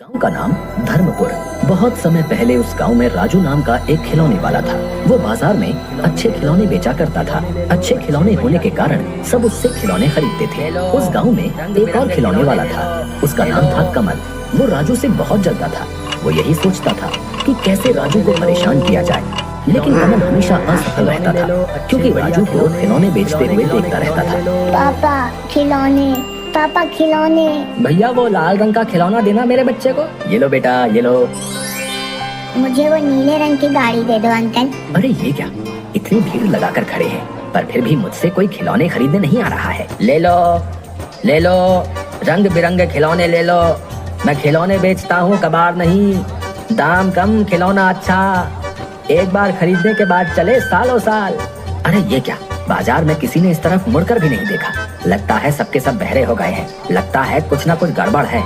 गांव का नाम धर्मपुर। बहुत समय पहले उस गांव में राजू नाम का एक खिलौने वाला था। वो बाजार में अच्छे खिलौने बेचा करता था। अच्छे खिलौने होने के कारण सब उससे खिलौने खरीदते थे। उस गांव में एक और खिलौने वाला था। उसका नाम था कमल। वो राजू से बहुत जलता था। वो यही सोचता था कि कैसे राजू को परेशान किया जाए, लेकिन कमल हमेशा असफल रहता था क्योंकि राजू को खिलौने बेचते हुए देखता रहता था। पापा खिलौने। भैया वो लाल रंग का खिलौना देना मेरे बच्चे को। ये लो बेटा, ये लो। मुझे वो नीले रंग की गाड़ी दे दो अंकल। अरे ये क्या, इतनी भीड़ लगाकर खड़े हैं पर फिर भी मुझसे कोई खिलौने खरीदने नहीं आ रहा है। ले लो, ले लो, रंग बिरंगे खिलौने ले लो। मैं खिलौने बेचता हूँ, कबाड़ नहीं। दाम कम, खिलौना अच्छा। एक बार खरीदने के बाद चले सालों साल। अरे ये क्या, बाजार में किसी ने इस तरफ मुड़कर भी नहीं देखा। लगता है सबके सब बहरे हो गए हैं। लगता है कुछ ना कुछ गड़बड़ है।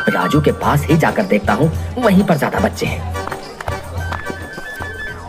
राजू के पास ही जाकर देखता हूँ, वहीं पर ज्यादा बच्चे हैं।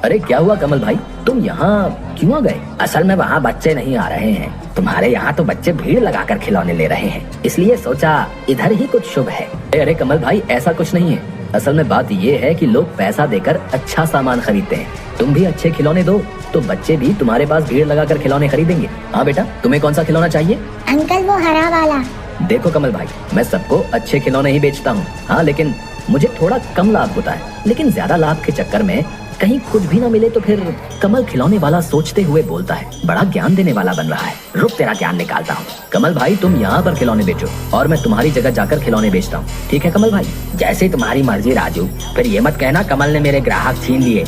अरे क्या हुआ कमल भाई, तुम यहाँ क्यों आ गए? असल में वहाँ बच्चे नहीं आ रहे हैं। तुम्हारे यहाँ तो बच्चे भीड़ लगाकर खिलौने ले रहे हैं, इसलिए सोचा इधर ही कुछ शुभ है। अरे कमल भाई, ऐसा कुछ नहीं है। असल में बात ये है कि लोग पैसा देकर अच्छा सामान खरीदते हैं। तुम भी अच्छे खिलौने दो तो बच्चे भी तुम्हारे पास भीड़ लगाकर खिलौने खरीदेंगे। हाँ बेटा, तुम्हें कौन सा खिलौना चाहिए? अंकल वो हरा वाला। देखो कमल भाई, मैं सबको अच्छे खिलौने ही बेचता हूँ। हाँ, लेकिन मुझे थोड़ा कम लाभ होता है। लेकिन ज्यादा लाभ के चक्कर में कहीं कुछ भी ना मिले तो फिर। कमल खिलौने वाला सोचते हुए बोलता है। बड़ा ज्ञान देने वाला बन रहा है। रुक, तेरा ज्ञान निकालता हूँ। कमल भाई, तुम यहाँ पर खिलौने बेचो और मैं तुम्हारी जगह जाकर खिलौने बेचता हूँ। ठीक है कमल भाई? जैसे तुम्हारी मर्जी राजू। फिर ये मत कहना कमल ने मेरे ग्राहक छीन लिए।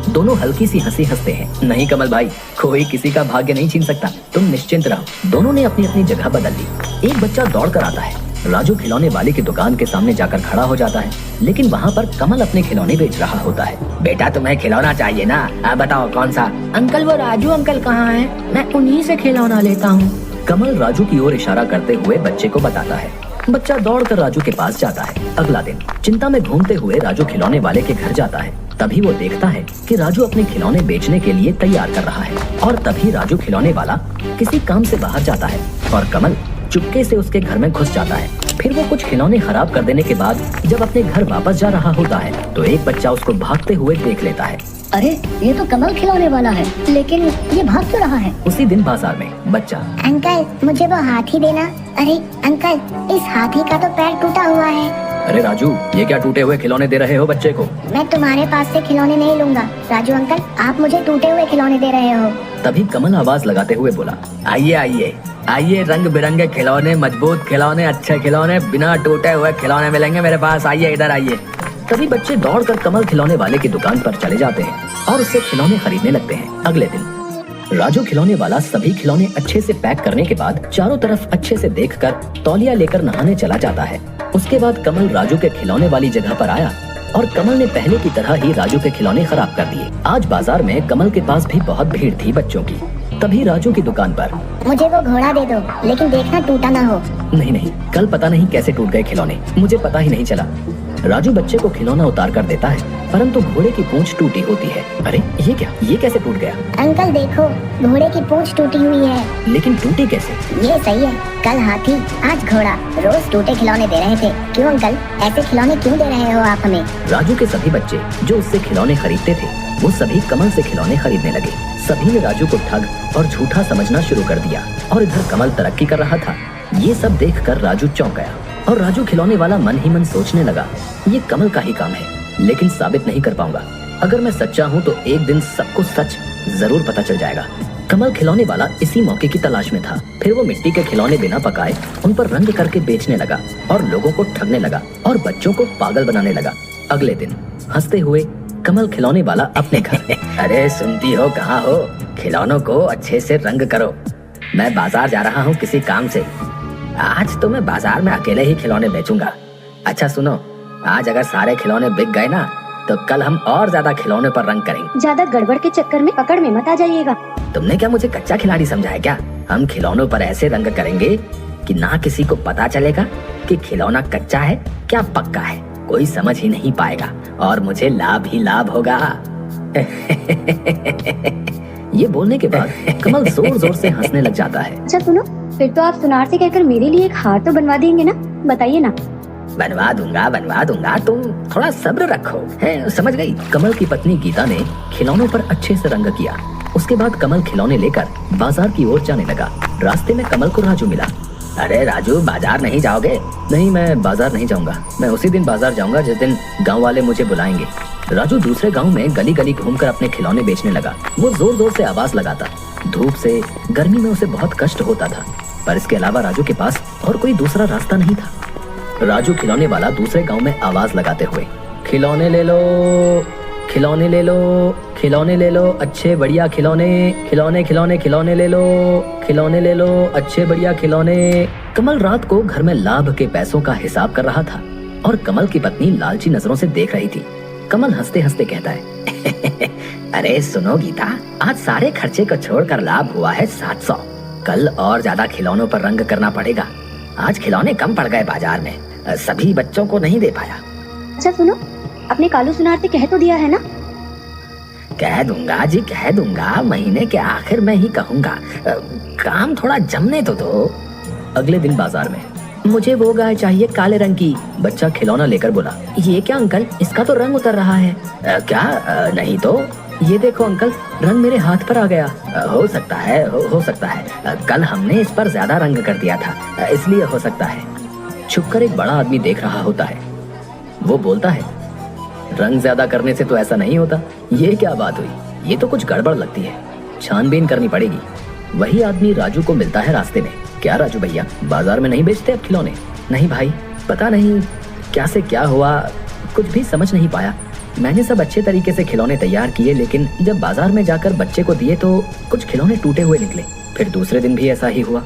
दोनों हल्की सी हंसी हंसते हैं। नहीं कमल भाई, कोई किसी का भाग्य नहीं छीन सकता, तुम निश्चिंत रहो। दोनों ने अपनी अपनी जगह बदल ली। एक बच्चा दौड़ कर आता है। राजू खिलौने वाले की दुकान के सामने जाकर खड़ा हो जाता है, लेकिन वहाँ पर कमल अपने खिलौने बेच रहा होता है। बेटा, तुम्हें खिलौना चाहिए ना? बताओ कौन सा? अंकल वो राजू अंकल कहाँ हैं? मैं उन्हीं से खिलौना लेता हूँ। कमल राजू की ओर इशारा करते हुए बच्चे को बताता है। बच्चा दौड़कर राजू के पास जाता है। अगला दिन चिंता में घूमते हुए राजू खिलौने वाले के घर जाता है। तभी वो देखता है कि राजू अपने खिलौने बेचने के लिए तैयार कर रहा है। और तभी राजू खिलौने वाला किसी काम से बाहर जाता है और कमल चुपके से उसके घर में घुस जाता है। फिर वो कुछ खिलौने खराब कर देने के बाद जब अपने घर वापस जा रहा होता है तो एक बच्चा उसको भागते हुए देख लेता है। अरे ये तो कमल खिलौने वाला है, लेकिन ये भाग क्यों रहा है? उसी दिन बाजार में बच्चा। अंकल मुझे वो हाथी देना। अरे अंकल, इस हाथी का तो पैर टूटा हुआ है। अरे राजू, ये क्या टूटे हुए खिलौने दे रहे हो बच्चे को? मैं तुम्हारे पास से खिलौने नहीं लूंगा। राजू अंकल, आप मुझे टूटे हुए खिलौने दे रहे हो। तभी कमल आवाज लगाते हुए बोला, आइए आइए आइए, रंग बिरंगे खिलौने, मजबूत खिलौने, अच्छे खिलौने, बिना टूटे हुए खिलौने मिलेंगे मेरे पास। आइए, इधर आइए। तभी बच्चे दौड़कर कमल खिलौने वाले की दुकान पर चले जाते हैं और उससे खिलौने खरीदने लगते हैं। अगले दिन राजू खिलौने वाला सभी खिलौने अच्छे से पैक करने के बाद चारों तरफ अच्छे से देखकर तौलिया लेकर नहाने चला जाता है। उसके बाद कमल राजू के खिलौने वाली जगह पर आया और कमल ने पहले की तरह ही राजू के खिलौने खराब कर दिए। आज बाजार में कमल के पास भी बहुत भीड़ थी बच्चों की। तभी राजू की दुकान पर, मुझे वो घोड़ा दे दो, लेकिन देखना टूटा ना हो। नहीं नहीं, कल पता नहीं कैसे टूट गए खिलौने, मुझे पता ही नहीं चला। राजू बच्चे को खिलौना उतार कर देता है, परंतु घोड़े की पूंछ टूटी होती है। अरे ये क्या, ये कैसे टूट गया? अंकल देखो, घोड़े की पूंछ टूटी हुई है। लेकिन टूटी कैसे? ये सही है, कल हाथी आज घोड़ा, रोज टूटे खिलौने दे रहे थे। क्यों अंकल, ऐसे खिलौने क्यों दे रहे हो आप हमें? राजू के सभी बच्चे जो उससे खिलौने खरीदते थे वो सभी कमल से खिलौने खरीदने लगे। सभी ने राजू को ठग और झूठा समझना शुरू कर दिया और इधर कमल तरक्की कर रहा था। ये सब देखकर राजू चौंक गया और राजू खिलौने वाला मन ही मन सोचने लगा, ये कमल का ही काम है, लेकिन साबित नहीं कर पाऊंगा। अगर मैं सच्चा हूँ तो एक दिन सबको सच जरूर पता चल जाएगा। कमल खिलौने वाला इसी मौके की तलाश में था। फिर वो मिट्टी के खिलौने बिना पकाए उन पर रंग करके बेचने लगा और लोगों को ठगने लगा और बच्चों को पागल बनाने लगा। अगले दिन हंसते हुए कमल खिलौने वाला अपने घर। अरे सुनती हो, कहाँ हो? खिलौनों को अच्छे से रंग करो, मैं बाजार जा रहा हूँ किसी काम से। आज तो मैं बाजार में अकेले ही खिलौने बेचूंगा। अच्छा सुनो, आज अगर सारे खिलौने बिक गए ना तो कल हम और ज्यादा खिलौने पर रंग करेंगे। ज्यादा गड़बड़ के चक्कर में पकड़ में मत आ जाइएगा। तुमने क्या मुझे कच्चा खिलाड़ी समझा है क्या? हम खिलौनों पर ऐसे रंग करेंगे कि ना किसी को पता चलेगा कि खिलौना कच्चा है क्या पक्का है। कोई समझ ही नहीं पाएगा और मुझे लाभ ही लाभ होगा। ये बोलने के बाद कमल जोर जोर से हंसने लग जाता है। अच्छा सुनो, फिर तो आप सुनार से कहकर मेरे लिए एक हार तो बनवा देंगे ना? बताइए ना। बनवा दूंगा, तुम थोड़ा सब्र रखो। है, समझ गई? कमल की पत्नी गीता ने खिलौनों पर अच्छे से रंग किया। उसके बाद कमल खिलौने लेकर बाजार की ओर जाने लगा। रास्ते में कमल को राजू मिला। अरे राजू, बाजार नहीं जाओगे? नहीं, मैं बाजार नहीं जाऊंगा। मैं उसी दिन बाजार जाऊंगा जिस दिन गांव वाले मुझे बुलाएंगे। राजू दूसरे गांव में गली गली घूमकर अपने खिलौने बेचने लगा। वो जोर जोर से आवाज लगाता। धूप से, गर्मी में उसे बहुत कष्ट होता था, पर इसके अलावा राजू के पास और कोई दूसरा रास्ता नहीं था। राजू खिलौने वाला दूसरे गांव में आवाज लगाते हुए, खिलौने ले लो, खिलौने ले लो, खिलौने ले लो, अच्छे बढ़िया खिलौने, खिलौने खिलौने खिलौने ले लो, खिलौने ले लो, अच्छे बढ़िया खिलौने। कमल रात को घर में लाभ के पैसों का हिसाब कर रहा था और कमल की पत्नी लालची नजरों से देख रही थी। कमल हंसते हंसते कहता है अरे सुनो गीता, आज सारे खर्चे को छोड़कर लाभ हुआ है 700। कल और ज्यादा खिलौनों पर रंग करना पड़ेगा। आज खिलौने कम पड़ गए बाजार में, सभी बच्चों को नहीं दे पाया। अच्छा सुनो, अपने कालू सुनार से कह तो दिया है ना? कह दूंगा जी, कह दूंगा। महीने के आखिर में ही कहूंगा। काम थोड़ा जमने तो दो। अगले दिन बाजार में, मुझे वो गाय चाहिए काले रंग की। बच्चा खिलौना लेकर बोला, ये क्या अंकल, इसका तो रंग उतर रहा है। क्या? नहीं तो। ये देखो अंकल, रंग मेरे हाथ पर आ गया। हो सकता है, हो सकता है। कल हमने इस पर ज्यादा रंग कर दिया था, इसलिए हो सकता है। छुपकर एक बड़ा आदमी देख रहा होता है। वो बोलता है, रंग ज्यादा करने से तो ऐसा नहीं होता। ये क्या बात हुई? ये तो कुछ गड़बड़ लगती है, छानबीन करनी पड़ेगी। वही आदमी राजू को मिलता है रास्ते में। क्या राजू भैया, बाजार में नहीं बेचते अब खिलौने? नहीं भाई, पता नहीं क्या से क्या हुआ, कुछ भी समझ नहीं पाया। मैंने सब अच्छे तरीके से खिलौने तैयार किए, लेकिन जब बाजार में जाकर बच्चे को दिए तो कुछ खिलौने टूटे हुए निकले। फिर दूसरे दिन भी ऐसा ही हुआ।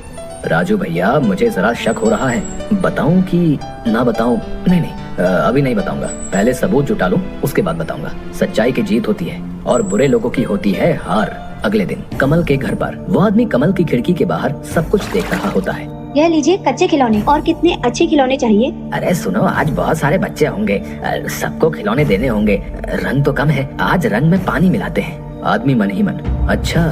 राजू भैया, मुझे जरा शक हो रहा है, बताऊं कि ना बताऊं? नहीं, अभी नहीं बताऊंगा। पहले सबूत जुटा लूं, उसके बाद बताऊंगा। सच्चाई की जीत होती है और बुरे लोगों की होती है हार। अगले दिन कमल के घर पर वो आदमी कमल की खिड़की के बाहर सब कुछ देख रहा होता है। यह लीजिए कच्चे खिलौने, और कितने अच्छे खिलौने चाहिए। अरे सुनो, आज बहुत सारे बच्चे होंगे, सबको खिलौने देने होंगे। रंग तो कम है, आज रंग में पानी मिलाते हैं। आदमी मन ही मन, अच्छा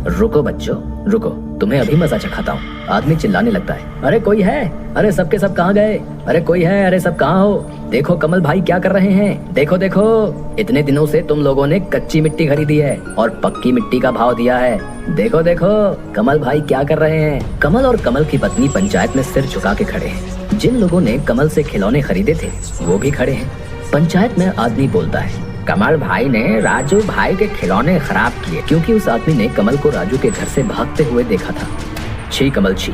रुको बच्चों रुको, तुम्हें अभी मजा चखाता हूँ। आदमी चिल्लाने लगता है, अरे कोई है? अरे सबके सब कहाँ गए? अरे कोई है? अरे सब कहाँ हो? देखो कमल भाई क्या कर रहे हैं, देखो देखो। इतने दिनों से तुम लोगों ने कच्ची मिट्टी खरीदी है और पक्की मिट्टी का भाव दिया है। देखो देखो कमल भाई क्या कर रहे हैं। कमल और कमल की पत्नी पंचायत में सिर झुका के खड़े हैं। जिन लोगों ने कमल से खिलौने खरीदे थे वो भी खड़े हैं। पंचायत में आदमी बोलता है, कमल भाई ने राजू भाई के खिलौने खराब किए, क्योंकि उस आदमी ने कमल को राजू के घर से भागते हुए देखा था। छी कमल छी,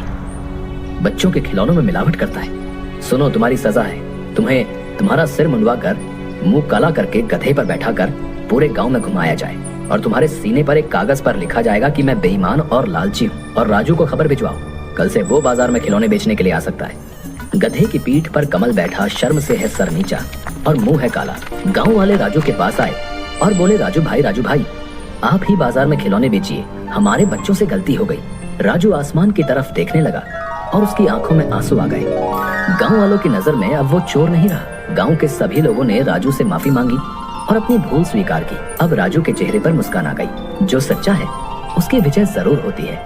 बच्चों के खिलौनों में मिलावट करता है। सुनो, तुम्हारी सजा है। तुम्हें तुम्हारा सिर मुंडवा कर, मुंह काला करके गधे पर बैठा कर पूरे गांव में घुमाया जाए और तुम्हारे सीने पर एक कागज पर लिखा जाएगा कि मैं बेईमान और लालची हूँ, और राजू को खबर भिजवाओ। कल से वो बाजार में खिलौने बेचने के लिए आ सकता है। गधे की पीठ पर कमल बैठा शर्म से है सर नीचा और मुंह है काला। गांव वाले राजू के पास आए और बोले, राजू भाई, आप ही बाजार में खिलौने बेचिए, हमारे बच्चों से गलती हो गई। राजू आसमान की तरफ देखने लगा और उसकी आंखों में आंसू आ गए। गांव वालों की नजर में अब वो चोर नहीं रहा। गांव के सभी लोगों ने राजू से माफी मांगी और अपनी भूल स्वीकार की। अब राजू के चेहरे पर मुस्कान आ गई। जो सच्चा है उसकी विजय जरूर होती है।